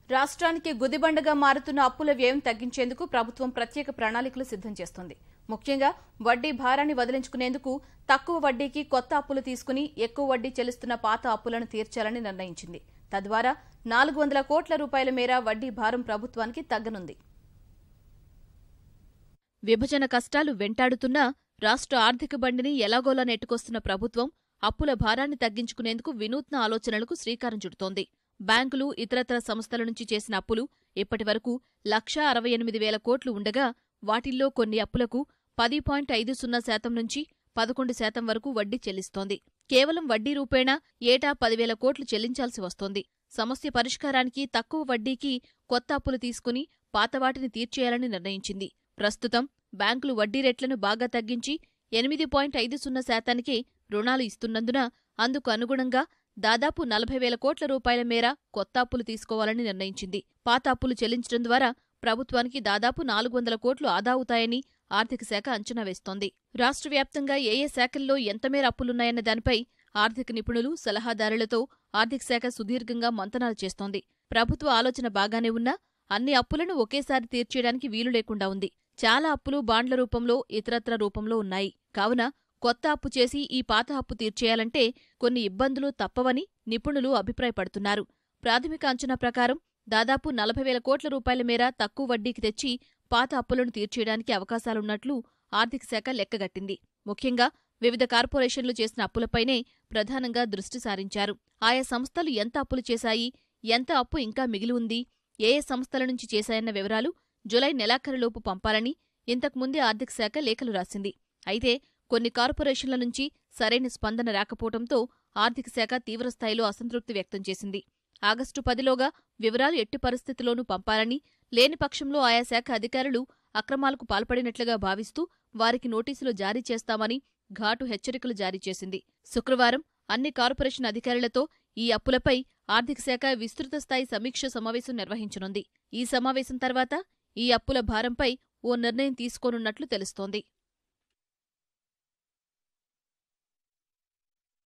రాష్ట్రానికి గుదిబండగా మారుతున్న అప్పుల వ్యయం తగ్గించేందుకు ప్రభుత్వం ప్రత్యేక ప్రణాళికలు సిద్ధం చేస్తోంది. ముఖ్యంగా వడ్డీ భారాన్ని వదిలించుకునేందుకు తక్కువ వడ్డీకి కొత్త అప్పులు తీసుకుని ఎక్కువ వడ్డీ చెల్లిస్తున్న పాత అప్పులను తీర్చాలని నిర్ణయించింది. తద్వారా 400 కోట్ల రూపాయల మేర వడ్డీ భారం ప్రభుత్వానికి తగ్గనుంది. విభజన కష్టాలు వెంటాడుతున్నా రాష్ట్ర ఆర్థిక బండిని ఎలాగోలా నెట్టుకొస్తున్న ప్రభుత్వం అప్పుల భారాన్ని తగ్గించుకునేందుకు వినూత్న ఆలోచనలకు శ్రీకారం చుడుతోంది. బ్యాంకులు, ఇతరత్ర సంస్థల నుంచి చేసిన అప్పులు ఇప్పటివరకు 1,68,000 కోట్లు ఉండగా వాటిల్లో కొన్ని అప్పులకు 10.50% నుంచి 11% వరకు వడ్డీ చెల్లిస్తోంది. కేవలం వడ్డీ రూపేణా ఏటా 10,000 కోట్లు చెల్లించాల్సి వస్తోంది. సమస్య పరిష్కారానికి తక్కువ వడ్డీకి కొత్త అప్పులు తీసుకుని పాతవాటిని తీర్చేయాలని నిర్ణయించింది. ప్రస్తుతం బ్యాంకులు వడ్డీ రేట్లను బాగా తగ్గించి 8.50%కే రుణాలు ఇస్తున్నందున అందుకు అనుగుణంగా దాదాపు 40,000 కోట్ల రూపాయల మేర కొత్త అప్పులు తీసుకోవాలని నిర్ణయించింది. పాత అప్పులు చెల్లించడం ద్వారా ప్రభుత్వానికి దాదాపు 400 కోట్లు ఆదా అవుతాయని ఆర్థిక శాఖ అంచనా వేస్తోంది. రాష్ట్ర వ్యాప్తంగా ఏ శాఖల్లో ఎంతమేర అప్పులున్నాయన్న దానిపై ఆర్థిక నిపుణులు, సలహాదారులతో ఆర్థిక శాఖ సుదీర్ఘంగా మంతనాలు చేస్తోంది. ప్రభుత్వ ఆలోచన బాగానే ఉన్నా అన్ని అప్పులను ఒకేసారి తీర్చేయడానికి వీలు లేకుండా ఉంది. చాలా అప్పులు బాండ్ల రూపంలో, ఇతరత్ర రూపంలో ఉన్నాయి. కావున కొత్త అప్పు చేసి ఈ పాత అప్పు తీర్చేయాలంటే కొన్ని ఇబ్బందులు తప్పవని నిపుణులు అభిప్రాయపడుతున్నారు. ప్రాథమిక అంచనా ప్రకారం దాదాపు 40,000 కోట్ల రూపాయల మేర తక్కువ వడ్డీకి తెచ్చి పాత అప్పులను తీర్చేయడానికి అవకాశాలున్నట్లు ఆర్థిక శాఖ లెక్కగట్టింది. ముఖ్యంగా వివిధ కార్పొరేషన్లు చేసిన అప్పులపైనే ప్రధానంగా దృష్టి సారించారు. ఆయా సంస్థలు ఎంత అప్పులు చేశాయి, ఎంత అప్పు ఇంకా మిగిలి ఉంది, ఏ సంస్థల నుంచి చేశాయన్న వివరాలు జులై నెలాఖరులోపు పంపాలని ఇంతకుముందే ఆర్థిక శాఖ లేఖలు రాసింది. అయితే కొన్ని కార్పొరేషన్ల నుంచి సరైన స్పందన రాకపోవడంతో ఆర్థిక శాఖ తీవ్రస్థాయిలో అసంతృప్తి వ్యక్తం చేసింది. ఆగస్టు 10లోగా వివరాలు ఎట్టి పరిస్థితిలోనూ పంపాలని, లేని పక్షంలో ఆయా శాఖ అధికారులు అక్రమాలకు పాల్పడినట్లుగా భావిస్తూ వారికి నోటీసులు జారీ చేస్తామని ఘాటు హెచ్చరికలు జారీ చేసింది. శుక్రవారం అన్ని కార్పొరేషన్ అధికారులతో ఈ అప్పులపై ఆర్థిక శాఖ విస్తృత స్థాయి సమీక్ష సమావేశం నిర్వహించనుంది. ఈ సమావేశం తర్వాత ఈ అప్పుల భారంపై ఓ నిర్ణయం తీసుకోనున్నట్లు తెలుస్తోంది.